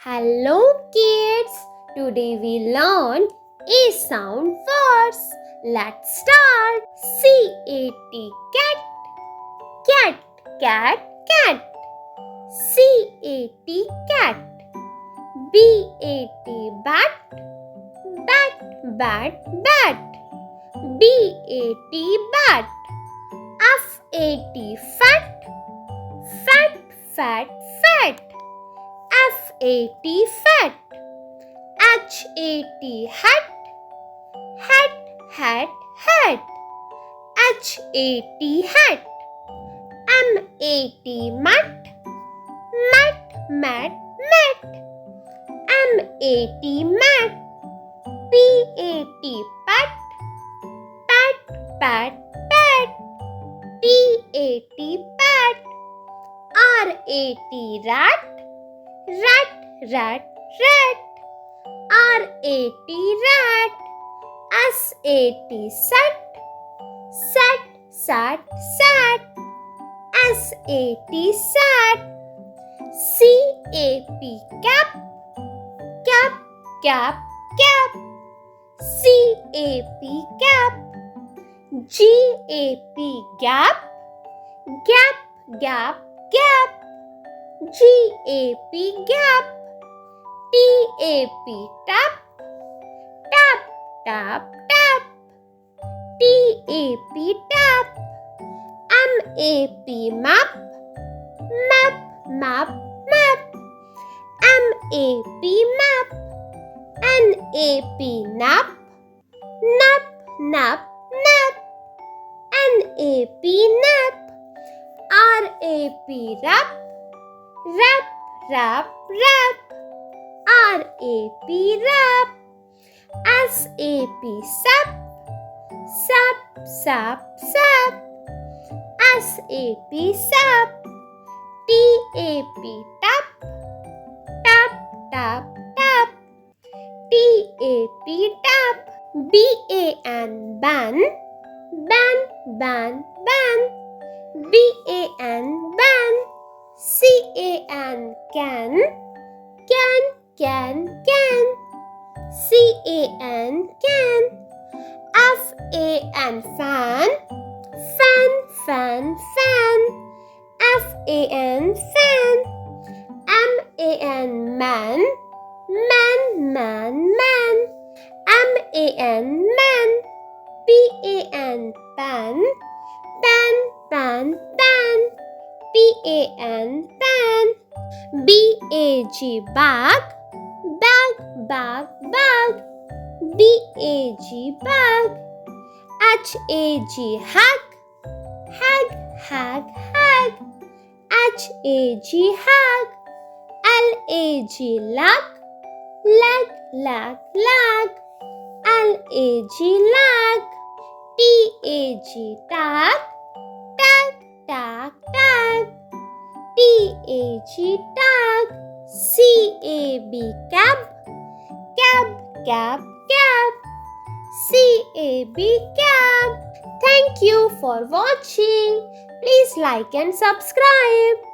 Hello kids, today we learn A sound words. Let's start. C-A-T cat, cat, cat, cat. C-A-T cat. B-A-T bat, bat, bat, bat. B-A-T bat. F-A-T fat, fat, fat, fat. F-A-T fat. H-A-T hat, hat, hat, hat. H-A-T hat. M-A-T mat, mat, mat, mat. M-A-T mat. P-A-T pat, pat, pat, pat. P-A-T pat. R-A-T rat, rat, rat, rat. R-A-T rat. S-A-T sat, sat, sat, sat. S-A-T sat. C-A-P cap, cap, cap, cap. C-A-P cap. G-A-P gap, gap, gap, gap. G-A-P gap. T-A-P tap, tap, tap, tap. T-A-P tap. M-A-P map, map, map, map. M-A-P map. N-A-P nap, nap, nap, nap. N-A-P nap. R-A-P wrap, wrap, wrap, wrap. R-A-P wrap. S-A-P sap, sap, sap, sap. S-A-P sap. T-A-P tap, tap, tap, tap. T-A-P tap. B-A-N ban, ban, ban, ban. B-A-N ban. C-A-N can, can, can, can. C-A-N can. F-A-N fan, fan, fan, fan. F-A-N fan. M-A-N man, man, man, man. M-A-N man. P-A-N pan, pan, pan, pan. P-A-N pan. B-A-G bag, bag, bag, bag. B-A-G bag. H-A-G hag, hag, hag, hag. H-A-G hag. L-A-G lag, lag, lag, lag. L-A-G lag. T-A-G tag, tag, tag, tag. T-A-G tag. C-A-B cab, cab, cab, cab. C-A-B cab. Thank you for watching. Please like and subscribe.